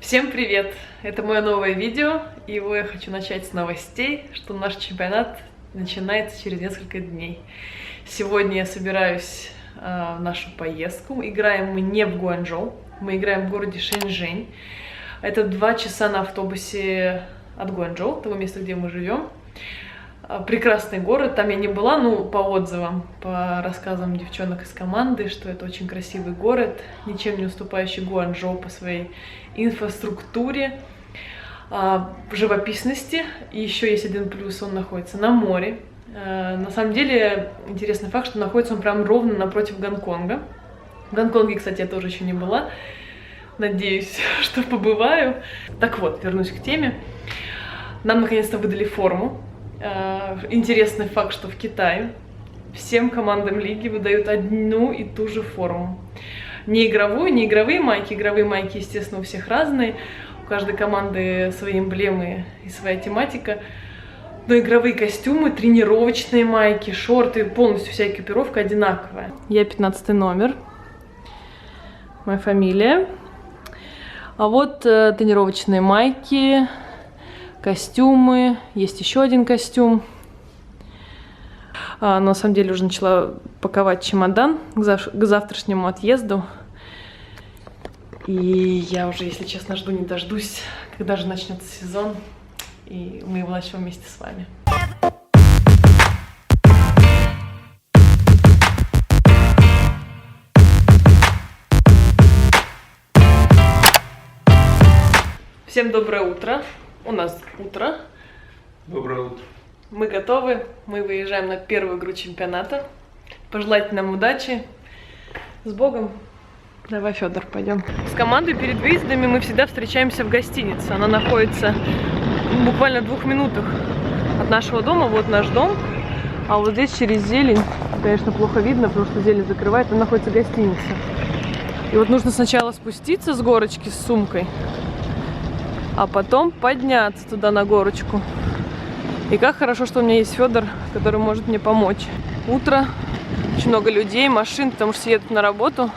Всем привет! Это мое новое видео, и его я хочу начать с новостей, что наш чемпионат начинается через несколько дней. Сегодня я собираюсь в нашу поездку. Играем мы не в Гуанчжоу, мы играем в городе Шэньчжэнь. Это 2 часа на автобусе от Гуанчжоу, того места, где мы живем. Прекрасный город, там я не была, ну, по отзывам, по рассказам девчонок из команды, что это очень красивый город, ничем не уступающий Гуанчжоу по своей инфраструктуре, живописности. И еще есть один плюс, он находится на море. На самом деле, интересный факт, что находится он прям ровно напротив Гонконга. В Гонконге, кстати, я тоже еще не была, надеюсь, что побываю. Так вот, вернусь к теме. Нам наконец-то выдали форму. Интересный факт, что в Китае всем командам лиги выдают одну и ту же форму. Не игровую, не игровые майки. Игровые майки, естественно, у всех разные. У каждой команды свои эмблемы и своя тематика. Но игровые костюмы, тренировочные майки, шорты, полностью вся экипировка одинаковая. Я 15 номер. Моя фамилия. А вот тренировочные майки, костюмы, есть еще один костюм. На самом деле уже начала паковать чемодан к завтрашнему отъезду. И я уже, если честно, жду не дождусь, когда же начнется сезон, и мы его начнем вместе с вами. Всем доброе утро. У нас утро. Доброе утро. Мы готовы. Мы выезжаем на первую игру чемпионата. Пожелайте нам удачи. С Богом. Давай, Федор, пойдем. С командой перед выездами мы всегда встречаемся в гостинице. Она находится буквально в 2 минутах от нашего дома. Вот наш дом. А вот здесь через зелень, конечно, плохо видно, потому что зелень закрывает, там находится гостиница. И вот нужно сначала спуститься с горочки с сумкой, а потом подняться туда на горочку. И как хорошо, что у меня есть Федор, который может мне помочь. Утро, очень много людей, машин, потому что едут на работу.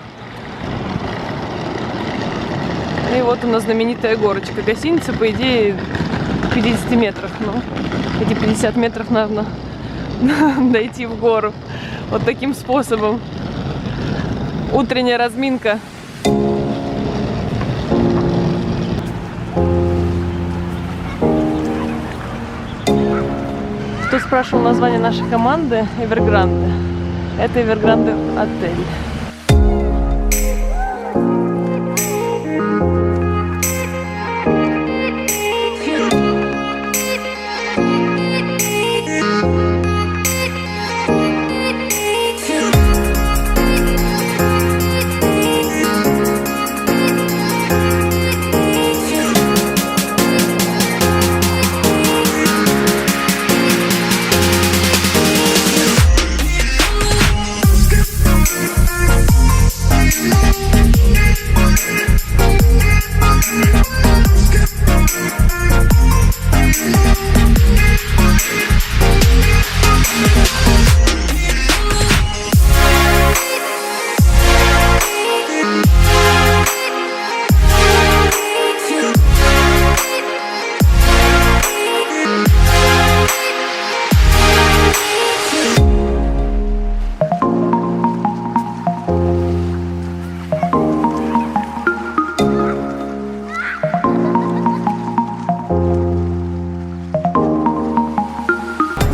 И вот у нас знаменитая горочка. Гостиница, по идее, в 50 метрах. Но эти 50 метров надо дойти в гору. Вот таким способом. Утренняя разминка. Кто спрашивал название нашей команды? Эвергранде. Это Эвергранде отель.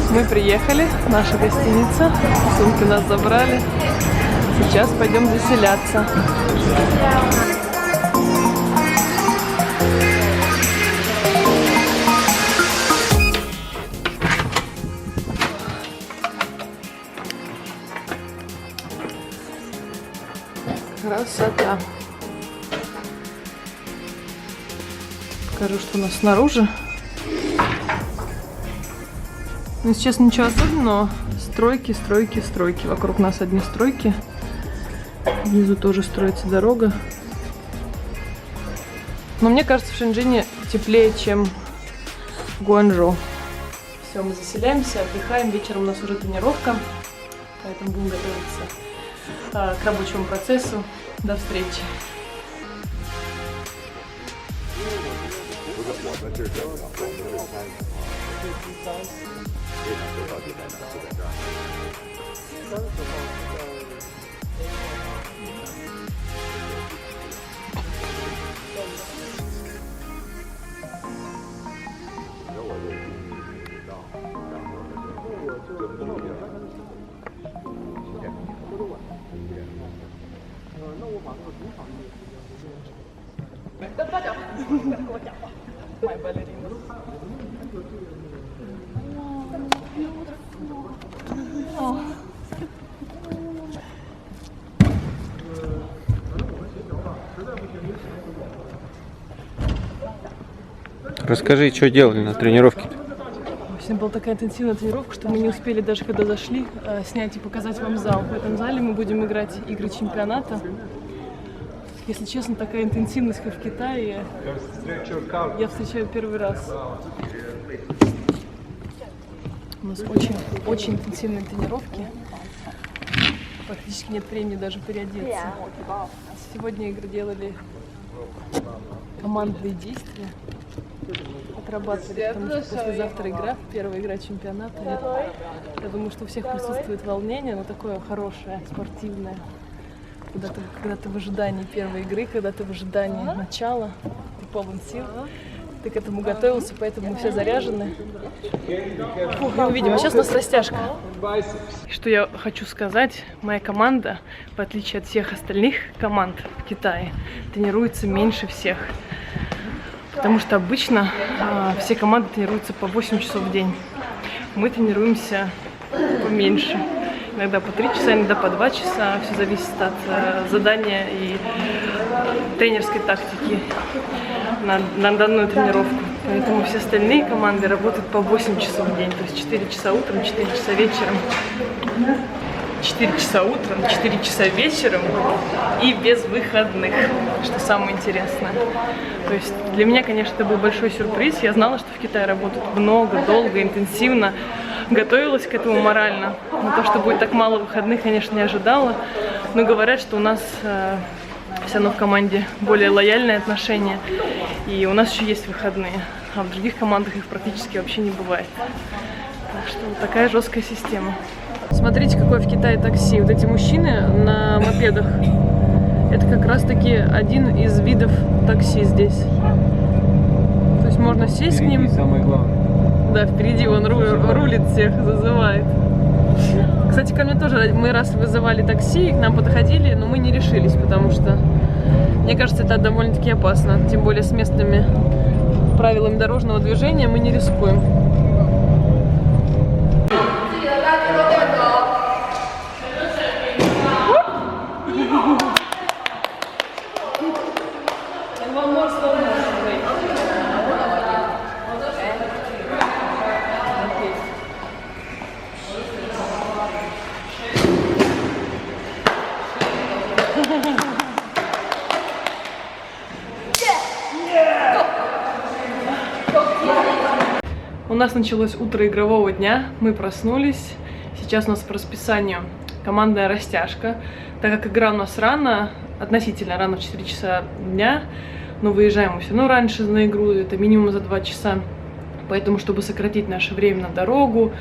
Мы приехали, наша гостиница, сумки нас забрали. Сейчас пойдем заселяться. Красота. Покажу, что у нас снаружи. Ну, сейчас ничего особенного. Стройки, стройки, стройки. Вокруг нас одни стройки. Внизу тоже строится дорога. Но мне кажется, в Шэньчжэне теплее, чем в Гуанчжоу. Все, мы заселяемся, отдыхаем. Вечером у нас уже тренировка. Поэтому будем готовиться к рабочему процессу. До встречи. Расскажи, что делали на тренировке? Сегодня была такая интенсивная тренировка, что мы не успели даже когда зашли снять и показать вам зал. В этом зале мы будем играть игры чемпионата. Если честно, такая интенсивность, как в Китае, я встречаю первый раз. У нас очень интенсивные тренировки. Практически нет времени даже переодеться. Сегодня игры делали командные действия. Отрабатывали, потому что послезавтра игра, первая игра чемпионата. Я думаю, что у всех присутствует волнение, но такое хорошее, спортивное. Когда ты в ожидании первой игры, когда ты в ожидании начала, ты полон сил, ты к этому готовился, поэтому мы все заряжены. Фух, мы увидим. А сейчас у нас растяжка. Что я хочу сказать, моя команда, в отличие от всех остальных команд в Китае, тренируется меньше всех. Потому что обычно все команды тренируются по 8 часов в день. Мы тренируемся поменьше. Иногда по 3 часа, иногда по 2 часа. Все зависит от задания и тренерской тактики на данную тренировку. Поэтому все остальные команды работают по 8 часов в день. То есть 4 часа утром, 4 часа вечером. 4 часа утром, 4 часа вечером и без выходных, что самое интересное. То есть для меня, конечно, это был большой сюрприз. Я знала, что в Китае работают много, долго, интенсивно. Готовилась к этому морально. Но то, что будет так мало выходных, конечно, не ожидала. Но говорят, что у нас все равно в команде более лояльные отношения. И у нас еще есть выходные. А в других командах их практически вообще не бывает. Так что вот такая жесткая система. Смотрите, какое в Китае такси. Вот эти мужчины на мопедах. Это как раз таки один из видов такси здесь. То есть можно сесть к ним. Самое главное. Да, впереди он рулит всех, зазывает. Кстати, ко мне тоже мы раз вызывали такси, к нам подходили, но мы не решились, потому что, мне кажется, это довольно-таки опасно. Тем более с местными правилами дорожного движения мы не рискуем. У нас началось утро игрового дня, мы проснулись. Сейчас у нас по расписанию командная растяжка. Так как игра у нас рано, относительно рано, в 4 часа дня, но выезжаем мы все равно раньше на игру, это минимум за 2 часа. Поэтому, чтобы сократить наше время на дорогу,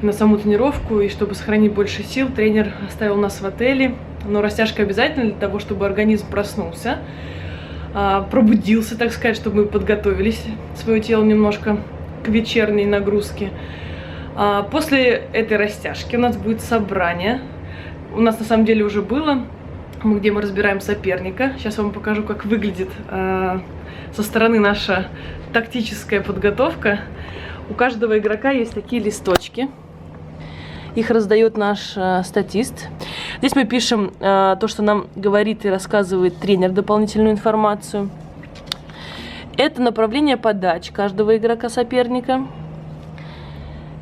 на саму тренировку и чтобы сохранить больше сил, тренер оставил нас в отеле. Но растяжка обязательно для того, чтобы организм проснулся, пробудился, так сказать, чтобы мы подготовились, свое тело немножко к вечерней нагрузке. После этой растяжки у нас будет собрание. У нас на самом деле уже было, где мы разбираем соперника. Сейчас я вам покажу, как выглядит со стороны наша тактическая подготовка. У каждого игрока есть такие листочки. Их раздает наш статист. Здесь мы пишем то, что нам говорит и рассказывает тренер, дополнительную информацию. Это направление подач каждого игрока соперника.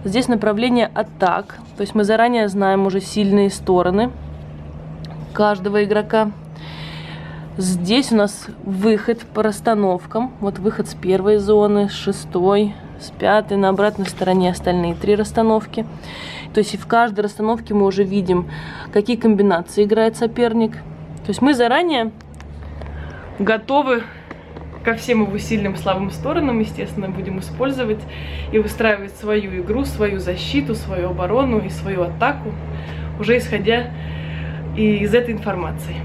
Здесь направление атак. То есть мы заранее знаем уже сильные стороны каждого игрока. Здесь у нас выход по расстановкам. Вот выход с первой зоны, с шестой, с пятой. На обратной стороне остальные 3 расстановки. То есть и в каждой расстановке мы уже видим, какие комбинации играет соперник. То есть мы заранее готовы ко всем его сильным слабым сторонам, естественно, будем использовать и выстраивать свою игру, свою защиту, свою оборону и свою атаку, уже исходя из этой информации.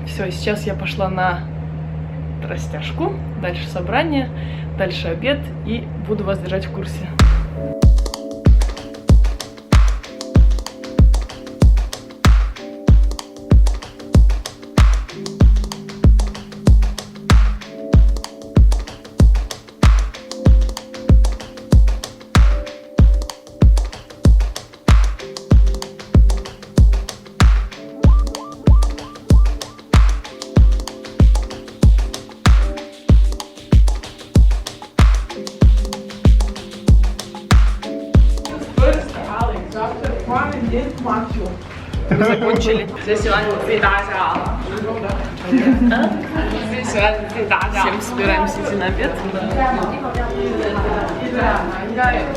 Все, сейчас я пошла на растяжку, дальше собрание, дальше обед, и буду вас держать в курсе. Мы закончили. Всем собираемся идти на обед.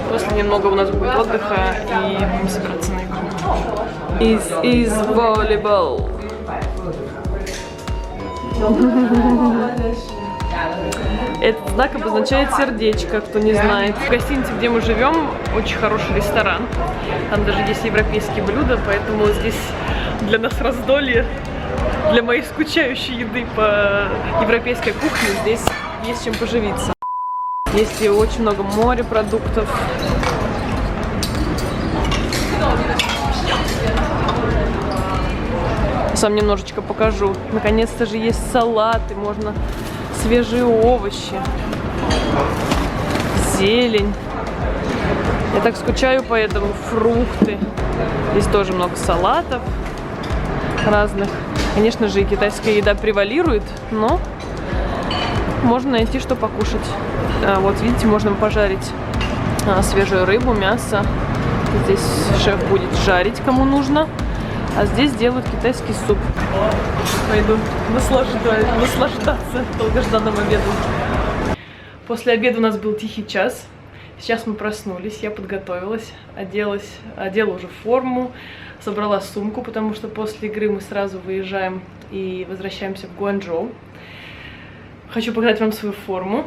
После немного у нас будет отдыха и будем собираться на игру. Is volleyball. Этот знак обозначает сердечко, кто не знает. В гостинице, где мы живем, очень хороший ресторан. Там даже есть европейские блюда, поэтому здесь для нас раздолье. Для моей скучающей еды по европейской кухне здесь есть чем поживиться. Есть и очень много морепродуктов. Сам немножечко покажу. Наконец-то же есть салаты, можно свежие овощи, зелень. Я так скучаю по этому. Фрукты. Здесь тоже много салатов разных. Конечно же, и китайская еда превалирует, но можно найти, что покушать. Вот видите, можно пожарить свежую рыбу, мясо. Здесь шеф будет жарить, кому нужно. А здесь делают китайский суп. Пойду наслаждаться долгожданным обедом. После обеда у нас был тихий час. Сейчас мы проснулись, я подготовилась, одела уже форму, собрала сумку, потому что после игры мы сразу выезжаем и возвращаемся в Гуанчжоу. Хочу показать вам свою форму.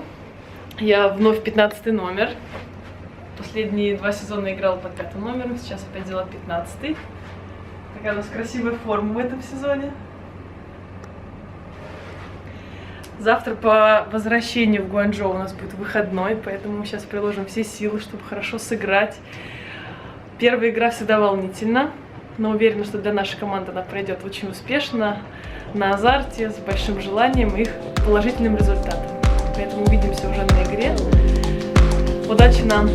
Я вновь 15 номер. Последние 2 сезона играла под 5 номером, сейчас опять взяла 15. Такая у нас красивая форма в этом сезоне. Завтра по возвращению в Гуанчжоу у нас будет выходной, поэтому мы сейчас приложим все силы, чтобы хорошо сыграть. Первая игра всегда волнительна, но уверена, что для нашей команды она пройдет очень успешно, на азарте, с большим желанием и положительным результатом. Поэтому увидимся уже на игре. Удачи нам!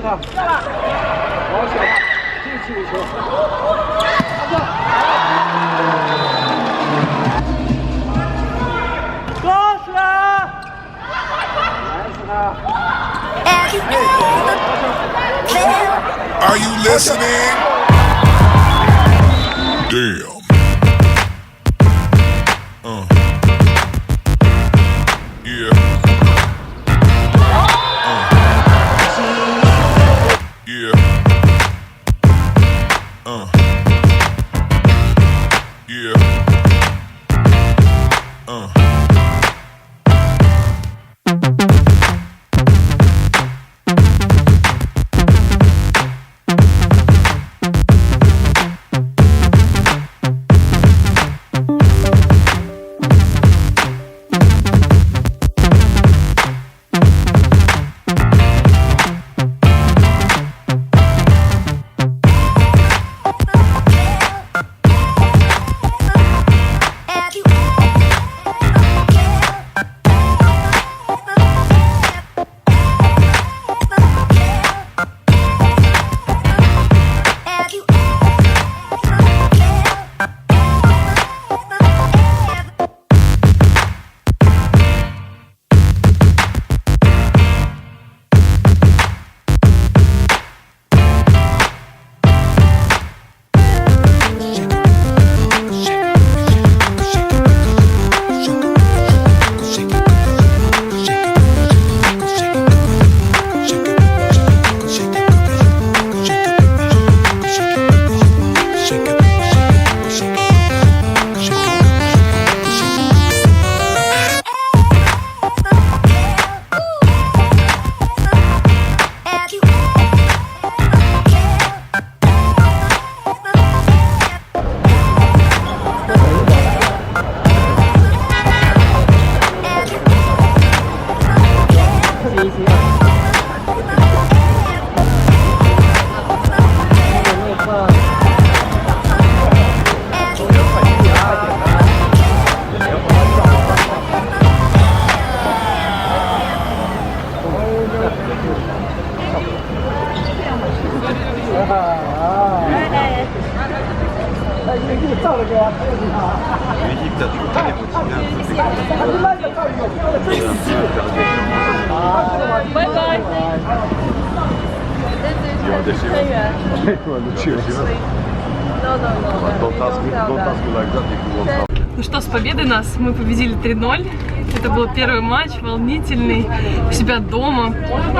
他，好球，进去一球。高是啊！来是他。 Are you listening? Damn. Yeah. Yeah. Yeah. Ну что, с победой нас! Мы победили 3-0. Это был первый матч, волнительный, у себя дома.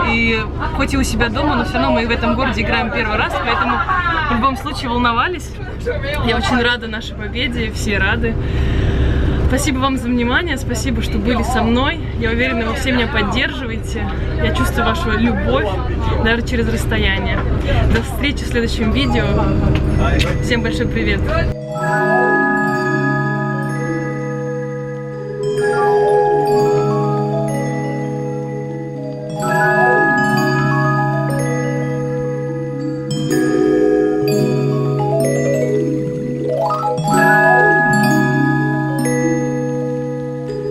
И хоть и у себя дома, но все равно мы в этом городе играем первый раз, поэтому в любом случае волновались. Я очень рада нашей победе, все рады. Спасибо вам за внимание, спасибо, что были со мной. Я уверена, вы все меня поддерживаете. Я чувствую вашу любовь, даже через расстояние. До встречи в следующем видео. Всем большой привет!